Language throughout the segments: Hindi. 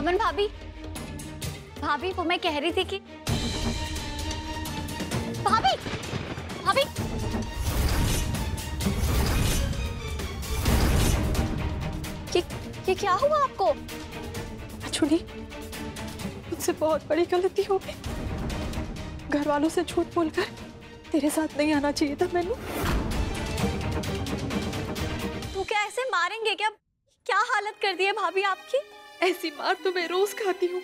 अमन भाभी, भाभी वो मैं कह रही थी कि भाभी, भाभी ये क्या हुआ आपको? छुड़ी, मुझसे बहुत बड़ी गलती हो गई। घर वालों से झूठ बोलकर तेरे साथ नहीं आना चाहिए था मैंने। तू क्या ऐसे मारेंगे क्या? क्या हालत कर दी है भाभी आपकी? ऐसी मार तो मैं रोज खाती हूँ,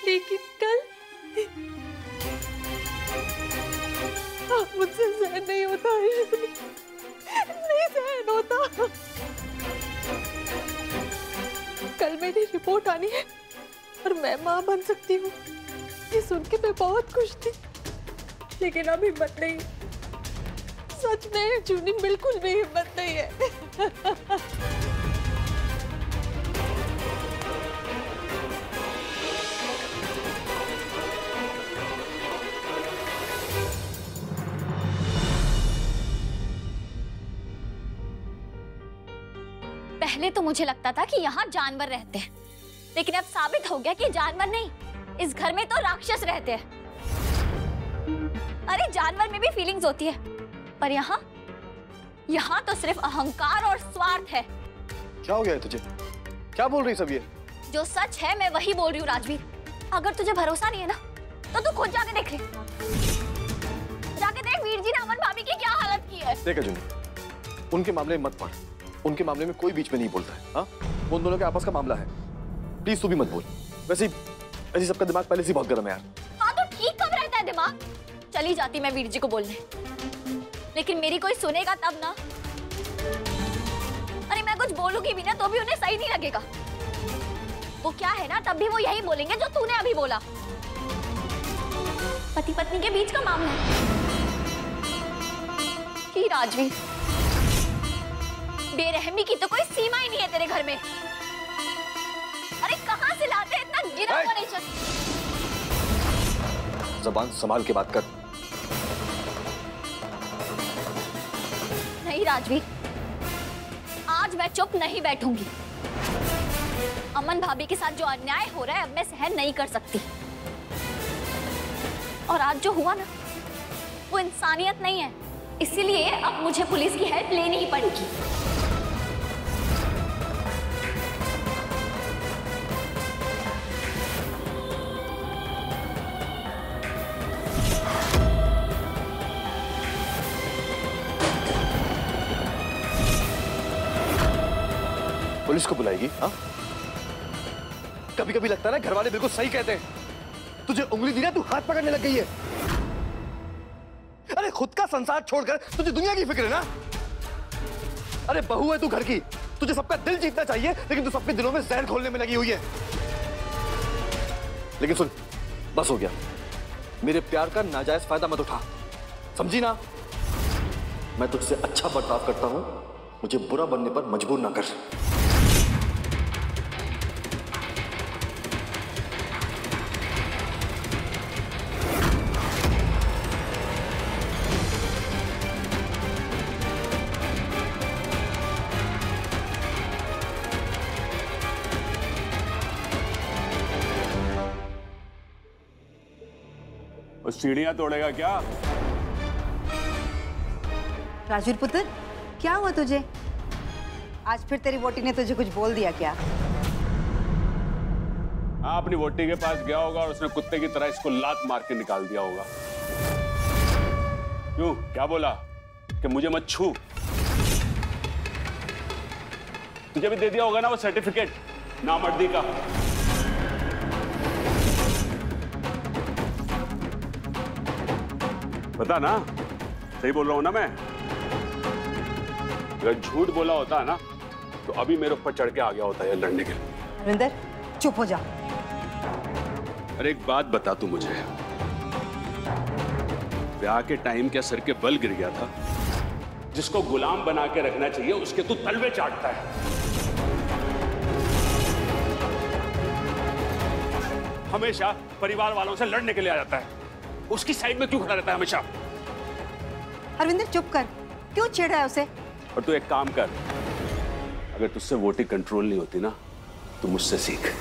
लेकिन कल मुझसे सहन नहीं होता, नहीं सहन होता। कल मेरी रिपोर्ट आनी है और मैं माँ बन सकती हूँ, ये सुन के मैं बहुत खुश थी, लेकिन अब हिम्मत नहीं। सच में जूनी, बिल्कुल भी हिम्मत नहीं है। पहले तो मुझे लगता था कि यहाँ जानवर रहते हैं, लेकिन अब साबित हो गया कि जानवर नहीं, इस घर में तो राक्षस रहते हैं। अरे जानवर में भी फीलिंग्स होती है, पर यहाँ तो सिर्फ अहंकार और स्वार्थ है। क्या हो गया है तुझे? क्या बोल रही सब ये? जो सच है मैं वही बोल रही हूँ राजवीर। अगर तुझे भरोसा नहीं है ना, तो तू खुद जाके देख ले। जाके देख वीर जी ने अमन भाभी की क्या हालत की है। देख जूनी, उनके मामले में मत पड़। उनके मामले में कोई बीच में नहीं बोलता है। हाँ, उन दोनों के आपस का मामला है। प्लीज तू भी मत बोल। वैसे सबका दिमाग पहले से बहुत गर्म है यार। हाँ तो ठीक कब रहता है दिमाग? चली जाती मैं वीर जी को बोलने, लेकिन मेरी कोई सुनेगा तब ना। अरे मैं कुछ बोलूंगी भी ना तो भी उन्हें सही नहीं लगेगा। वो क्या है ना, तब भी वो यही बोलेंगे जो तूने अभी बोला। पति पत्नी के बीच का मामला है। ही राजवीर, बेरहमी की तो कोई सीमा ही नहीं है तेरे घर में। अरे कहां से लाते हैं इतना गिरा हुआ नेचर? ज़बान संभाल के बात कर। नहीं राजवीर, आज मैं चुप नहीं बैठूंगी। अमन भाभी के साथ जो अन्याय हो रहा है अब मैं सहन नहीं कर सकती। और आज जो हुआ ना, वो इंसानियत नहीं है, इसीलिए अब मुझे पुलिस की हेल्प लेनी ही पड़ेगी। पुलिस को बुलाएगी? हाँ, कभी कभी लगता है ना घर वाले बिल्कुल सही कहते हैं। तुझे उंगली दी ना, तू हाथ पकड़ने लग गई है। अरे खुद का संसार छोड़कर तुझे दुनिया की फिक्र है ना। अरे बहू है तू घर की, तुझे सबका दिल जीतना चाहिए, लेकिन तू सबके दिलों में जहर घोलने में लगी हुई है। लेकिन सुन, बस हो गया। मेरे प्यार का नाजायज फायदा मत उठा, समझी ना? मैं तुझसे अच्छा बर्ताव करता हूं, मुझे बुरा बनने पर मजबूर ना कर। सीढ़ियां तोड़ेगा क्या? राजवीर पुत्र, क्या हुआ तुझे? आज फिर तेरी वोटी ने तुझे कुछ बोल दिया क्या? हाँ, अपनी वोटी के पास गया होगा और उसने कुत्ते की तरह इसको लात मार के निकाल दिया होगा। क्यों, क्या बोला कि मुझे मत छू? तुझे भी दे दिया होगा ना वो सर्टिफिकेट नामर्दी का। पता ना, सही बोल रहा हूं ना मैं? अगर झूठ बोला होता ना तो अभी मेरे ऊपर चढ़ के आ गया होता है लड़ने के लिए। हरविंदर, चुप हो जा। अरे एक बात बता तू मुझे, ब्याह के टाइम क्या सर के बल गिर गया था? जिसको गुलाम बना के रखना चाहिए उसके तू तलवे चाटता है। हमेशा परिवार वालों से लड़ने के लिए आ जाता है। उसकी साइड में क्यों खड़ा रहता है हमेशा? हरविंदर चुप कर, क्यों छेड़ रहा है उसे? और तू एक काम कर, अगर तुझसे वोटिंग कंट्रोल नहीं होती ना तो मुझसे सीख।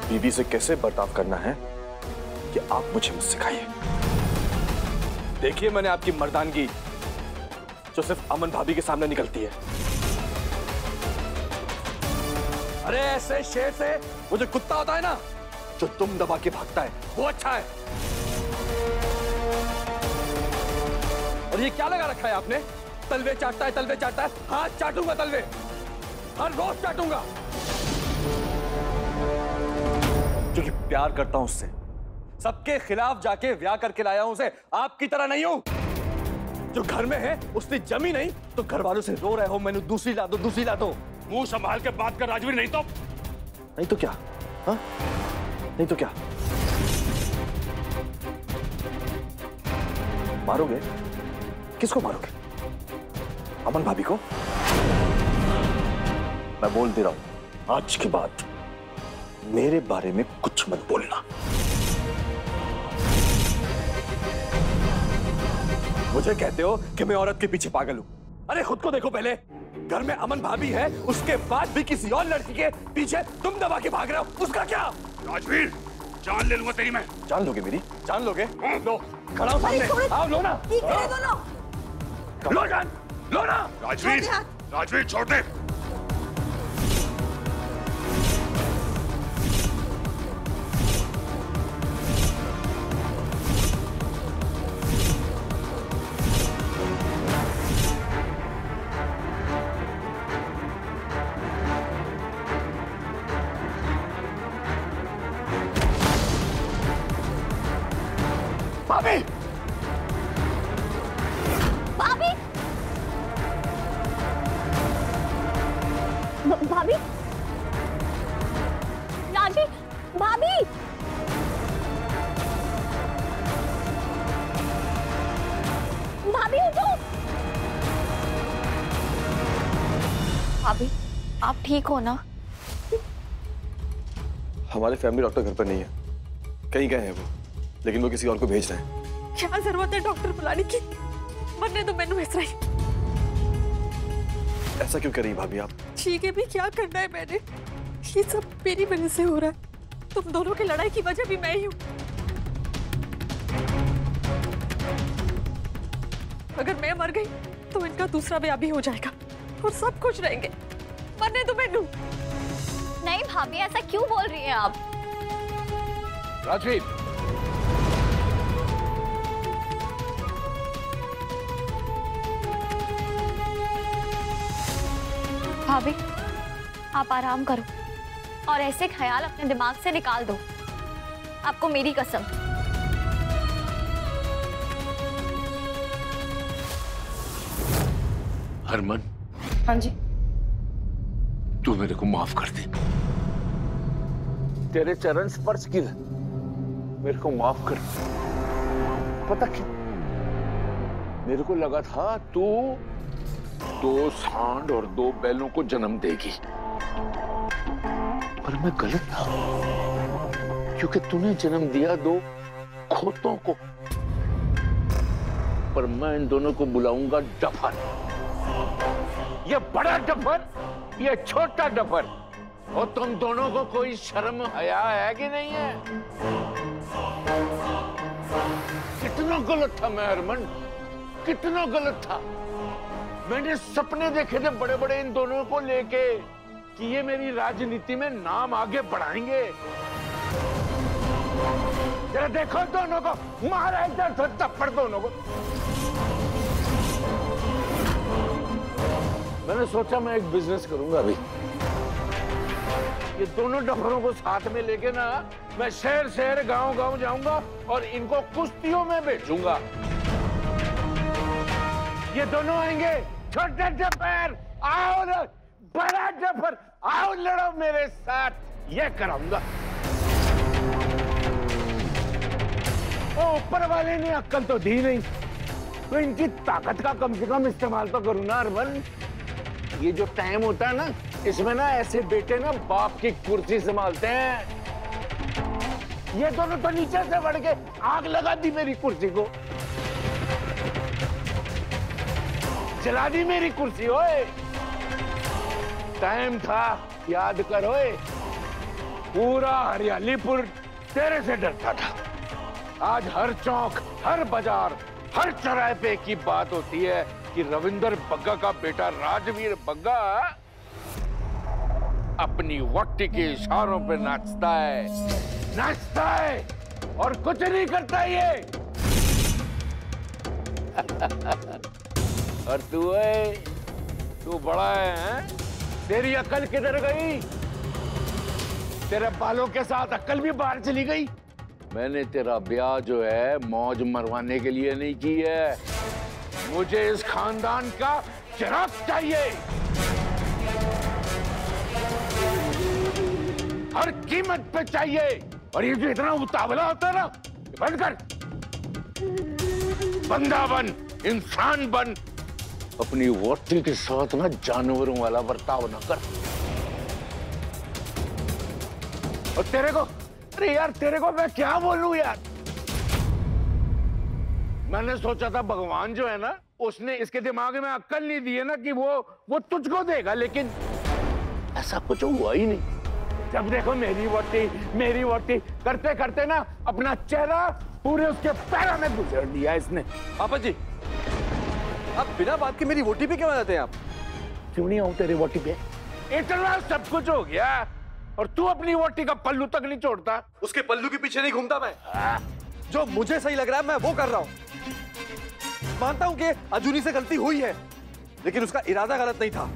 बीवी से कैसे बर्ताव करना है कि आप मुझे मत सिखाइए। देखिए मैंने आपकी मर्दानगी जो सिर्फ अमन भाभी के सामने निकलती है। अरे ऐसे शेर से वो जो कुत्ता होता है ना, जो तुम दबा के भागता है, वो अच्छा है। और ये क्या लगा रखा है आपने? तलवे चाटता है, तलवे चाटता है। हाथ चाटूंगा तलवे, हर रोज चाटूंगा, क्योंकि प्यार करता हूं उससे। सबके खिलाफ जाके ब्याह करके लाया हूं उसे। आपकी तरह नहीं हूं जो घर में है उसने जमी नहीं तो घर वालों से रो रहे हो मैंने दूसरी ला दो, दूसरी ला दो। मुंह संभाल के बात कर राजवीर, नहीं तो क्या? हाँ, नहीं तो क्या? मारोगे? किसको मारोगे? अमन भाभी को? मैं बोल दे रहा हूं, आज के बाद मेरे बारे में कुछ मत बोलना। मुझे कहते हो कि मैं औरत के पीछे पागल हूं। अरे खुद को देखो पहले। घर में अमन भाभी है, उसके बाद भी किसी और लड़की के पीछे तुम दबा के भाग रहे हो। उसका क्या? राजवीर, जान ले लूंगा तेरी मैं। जान लोगे मेरी? जान लोगे? लो, खड़ा हो सामने। आओ, लो ना। लो जान, लो ना। राजवीर, राजवीर छोड़ दे। भाभी, भाभी, भाभी, राजवीर, भाभी, भाभी उठो। भाभी, आप ठीक हो ना? हमारे फैमिली डॉक्टर घर पर नहीं है, कहीं गए हैं वो, लेकिन वो किसी और को भेज रहे हैं। क्या जरूरत है डॉक्टर बुलाने की? मरने दो मैनू इस तरह। ऐसा क्यों कर रही भाभी आप? ठीक है भी क्या करना है मैंने? ये सब मेरी वजह से हो रहा है। तुम दोनों की लड़ाई की वजह भी मैं ही हूँ। अगर मैं मर गई तो इनका दूसरा ब्याह भी हो जाएगा और सब खुश रहेंगे। मरने दो मैनू। नहीं भाभी, ऐसा क्यों बोल रही हैं आप? राजवीर, भाभी, आप आराम करो और ऐसे ख्याल अपने दिमाग से निकाल दो। आपको मेरी कसम। हरमन, हाँ जी। तू मेरे को माफ कर दे। तेरे चरण स्पर्श की मेरे को माफ कर। पता क्यों? मेरे को लगा था तू 2 सांड और 2 बैलों को जन्म देगी, पर मैं गलत था, क्योंकि तूने जन्म दिया 2 खोतों को। पर मैं इन दोनों को बुलाऊंगा डफर। ये बड़ा डफर, ये छोटा डफर। और तुम दोनों को कोई शर्म हया है कि नहीं है? कितना गलत था मैं हरमन, कितना गलत था। मैंने सपने देखे थे बड़े बड़े इन दोनों को लेके कि ये मेरी राजनीति में नाम आगे बढ़ाएंगे। जरा देखो दोनों को, मारा इधर से थप्पड़ दोनों को। मैंने सोचा मैं एक बिजनेस करूंगा अभी। ये दोनों डफरों को साथ में लेके ना मैं शहर शहर गांव गांव जाऊंगा और इनको कुश्तियों में बेचूंगा। ये दोनों आएंगे, छोटे डफर आओ, बड़ा डफर आओ, लड़ो मेरे साथ। ये कराऊंगा। ओ ऊपर वाले ने अक्ल तो दी नहीं, तो इनकी ताकत का कम से कम इस्तेमाल तो करूं ना अरमान। ये जो टाइम होता है ना, इसमें ना ऐसे बेटे ना बाप की कुर्सी संभालते हैं। ये दोनों तो नीचे से बढ़ के आग लगा दी मेरी कुर्सी को, जला दी मेरी कुर्सी। ओए टाइम था, याद करो। पूरा हरियालीपुर तेरे से डरता था। आज हर चौक, हर बाजार, हर चौराहे पे एक ही बात होती है कि रविंदर बग्गा का बेटा राजवीर बग्गा अपनी वट्टी के इशारों पे नाचता है और कुछ नहीं करता ये। और तू बड़ा है? तेरी अकल किधर गई? तेरे बालों के साथ अकल भी बाहर चली गई। मैंने तेरा ब्याह जो है मौज मरवाने के लिए नहीं की है। मुझे इस खानदान का चिराग चाहिए, हर कीमत पे चाहिए। और ये जो इतना उतावला होता है ना, बंद कर। बंदा बन, इंसान बन। अपनी वोटी के साथ ना जानवरों वाला बर्ताव न कर। और तेरे को, अरे यार तेरे को मैं क्या बोलूं यार। मैंने सोचा था भगवान जो है ना, उसने इसके दिमाग में अक्ल नहीं दी है ना कि वो तुझको देगा, लेकिन ऐसा कुछ हुआ ही नहीं। जब देखो मेरी वोटी करते करते ना अपना चेहरा पूरे उसके पैरों में गुजर दिया इसने। पापा जी, आप बिना बात के मेरी वोटी पे क्यों आ जाते हैं आप? क्यों नहीं आऊं तेरी वोटी पे? इतना सब कुछ हो गया और तू अपनी वोटी का पल्लू तक नहीं छोड़ता। उसके पल्लू के पीछे नहीं घूमता मैं। जो मुझे सही लग रहा है मैं वो कर रहा हूं। मानता हूं कि अजूनी से गलती हुई है, लेकिन उसका इरादा गलत नहीं था।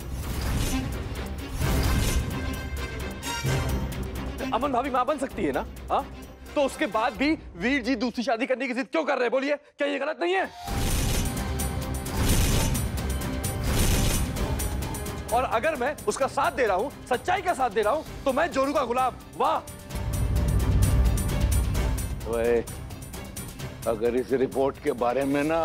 अमन भाभी मां बन सकती है ना? हाँ, तो उसके बाद भी वीर जी दूसरी शादी करने की जिद क्यों कर रहे हैं? बोलिए, क्या ये गलत नहीं है? और अगर मैं उसका साथ दे रहा हूं, सच्चाई का साथ दे रहा हूं, तो मैं जोरू का गुलाम। वाह! अगर इस रिपोर्ट के बारे में ना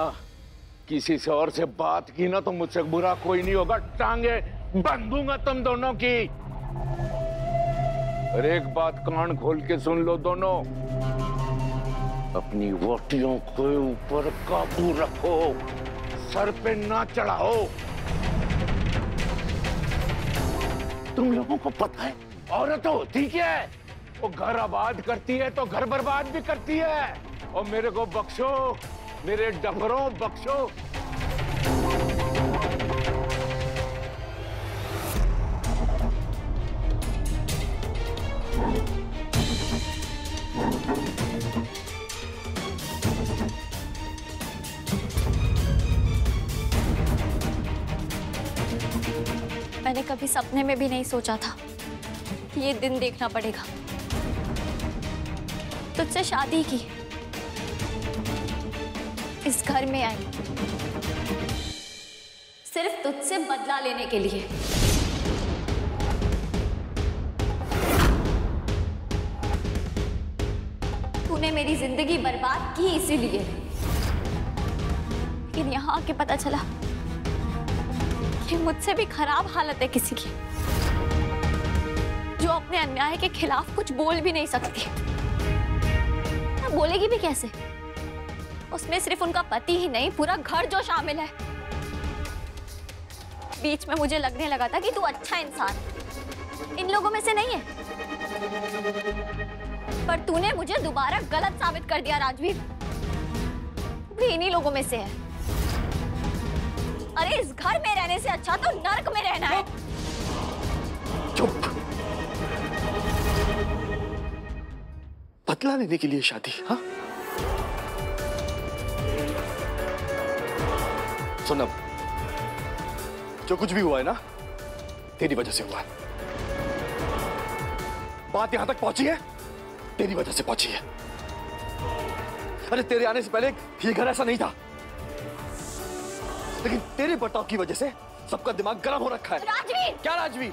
किसी से और से बात की ना, तो मुझसे बुरा कोई नहीं होगा। टांगे बांध दूंगा तुम दोनों की। और एक बात कान खोल के सुन लो दोनों, अपनी वोटियों के ऊपर काबू रखो, सर पे ना चढ़ाओ। तुम लोगों को पता है औरत होती क्या है? वो घर आबाद करती है तो घर बर्बाद भी करती है। और मेरे को बख्शो, मेरे डंगरों बख्शो। मैंने कभी सपने में भी नहीं सोचा था कि ये दिन देखना पड़ेगा। तुझसे शादी की, इस घर में आई, सिर्फ तुझसे बदला लेने के लिए। तूने मेरी जिंदगी बर्बाद की इसीलिए, लेकिन यहां आके पता चला कि मुझसे भी खराब हालत है किसी की, जो अपने अन्याय के खिलाफ कुछ बोल भी नहीं सकती। बोलेगी भी कैसे? उसमें सिर्फ उनका पति ही नहीं, पूरा घर जो शामिल है। बीच में मुझे लगने लगा था कि तू अच्छा इंसान इन लोगों में से नहीं है, पर तूने मुझे दोबारा गलत साबित कर दिया राजवीर। तू भी इन्हीं लोगों में से है। अरे इस घर में रहने से अच्छा तो नर्क में रहना है। चुप। बदला लेने के लिए शादी? हाँ, सुन, अब जो कुछ भी हुआ है ना, तेरी वजह से हुआ है। बात यहां तक पहुंची है, तेरी वजह से पहुंची है। अरे तेरे आने से पहले ये घर ऐसा नहीं था, लेकिन तेरे बर्ताव की वजह से सबका दिमाग गर्म हो रखा है। राजवीर! क्या राजवीर?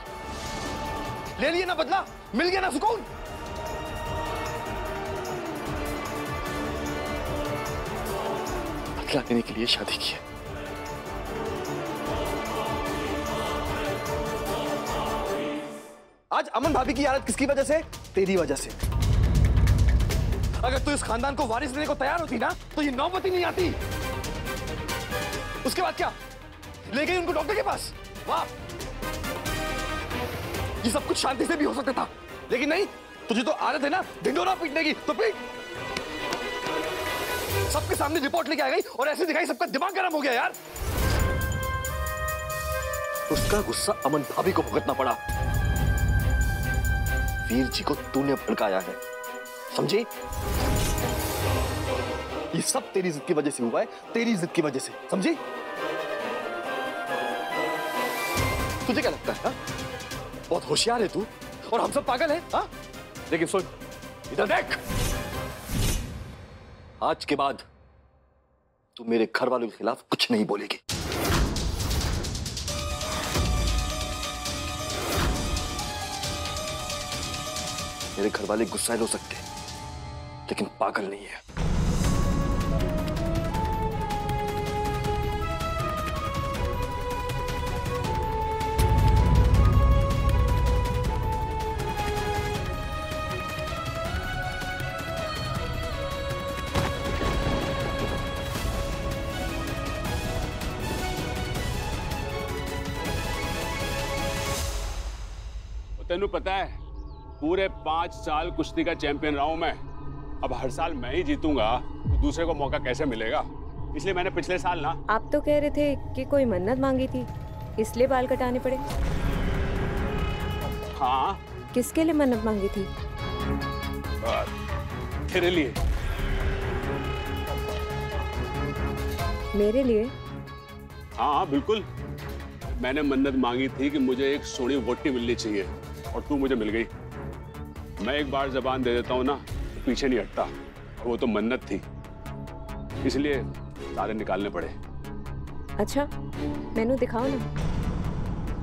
ले लिए ना बदला, मिल गया ना सुकून। बदला लेने के लिए शादी की है। आज अमन भाभी की हालत किसकी वजह से? तेरी वजह से। अगर तू इस खानदान को वारिस देने को तैयार होती ना, तो ये नौबत ही नहीं आती। उसके बाद क्या? ले गई उनको डॉक्टर के पास। वाह! ये सब कुछ शांति से भी हो सकता था, लेकिन नहीं, तुझे तो आदत है ना ढिंढोरा पीटने की, तो पीट। सबके सामने रिपोर्ट लेके आ गई और ऐसे दिखाई सबका दिमाग गर्म हो गया यार। उसका गुस्सा अमन भाभी को भुगतना पड़ा। वीर जी को तूने भड़काया है, समझी? ये सब तेरी जिद की वजह से हुआ है, तेरी जिद की वजह से, समझी? तुझे क्या लगता है हा? बहुत होशियार है तू और हम सब पागल हैं, हा? लेकिन सुन, इधर देख। आज के बाद तू मेरे घर वालों के खिलाफ कुछ नहीं बोलेगी। मेरे घर वाले गुस्सा हो सकते हैं, लेकिन पागल नहीं है। तेनू पता है पूरे 5 साल कुश्ती का चैंपियन रहा हूं मैं। अब हर साल मैं ही जीतूंगा तो दूसरे को मौका कैसे मिलेगा? इसलिए मैंने पिछले साल ना। आप तो कह रहे थे कि कोई मन्नत मांगी थी, इसलिए बाल कटाने पड़े। हाँ। किसके लिए मन्नत मांगी थी? तेरे लिए। मेरे लिए? हाँ बिल्कुल। मैंने मन्नत मांगी थी कि मुझे एक सोनी वोटी मिलनी चाहिए और तू मुझे मिल गई। मैं एक बार जबान दे देता हूँ ना तो पीछे नहीं हटता, और वो तो मन्नत थी, इसलिए तारे निकालने पड़े। अच्छा मेनू दिखाओ ना।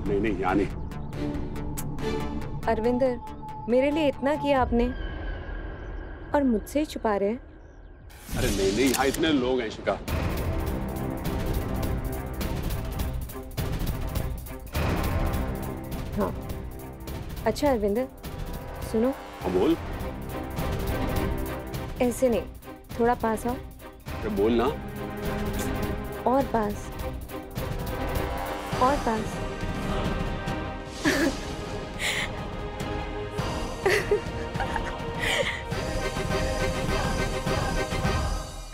नहीं नहीं यहाँ नहीं। अरविंदर, मेरे लिए इतना किया आपने और मुझसे ही छुपा रहे हैं। अरे नहीं नहीं, यहाँ इतने लोग हैं शिखा। हाँ अच्छा अरविंदर सुनो। हाँ बोल। ऐसे नहीं, थोड़ा पास आओ। अरे बोल ना। और पास, और पास।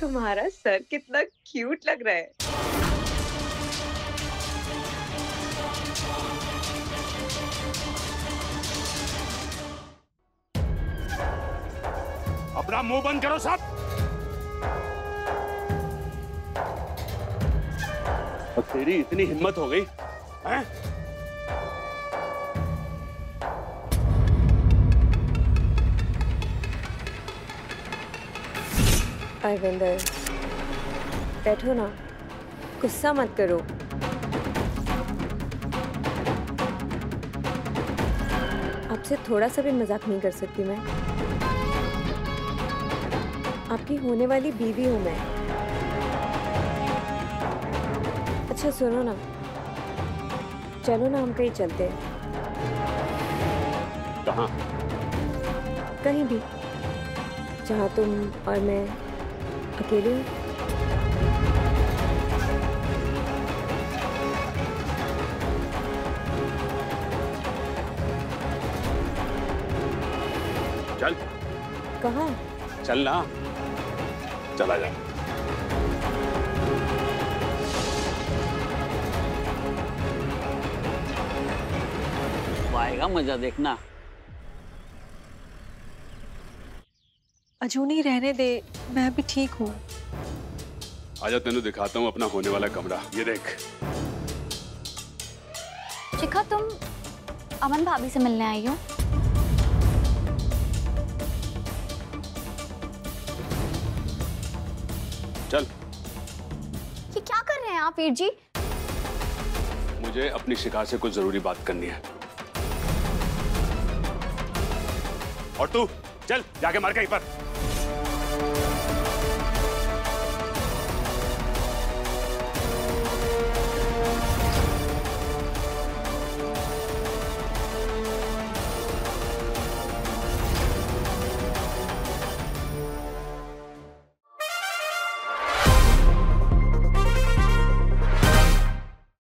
तुम्हारा सर कितना क्यूट लग रहा है। अपना मुंह बंद करो सब। और तेरी इतनी हिम्मत हो गई हैं? अरविंदर बैठो ना, गुस्सा मत करो। आपसे थोड़ा सा भी मजाक नहीं कर सकती मैं। आपकी होने वाली बीवी हूं मैं। अच्छा सुनो ना, चलो ना हम कहीं चलते हैं। कहाँ? कहीं भी, जहाँ तुम और मैं अकेले हूँ। चल। कहाँ? चल ना, चला जा। आएगा मजा, देखना। अजूनी रहने दे, मैं भी ठीक हूँ। आजा तेनू दिखाता हूँ अपना होने वाला कमरा। ये देख। शिखा तुम अमन भाभी से मिलने आई हो? चल। ये क्या कर रहे हैं आप वीर जी? मुझे अपनी शिखा से कुछ जरूरी बात करनी है। और तू चल जाके मार कहीं पर।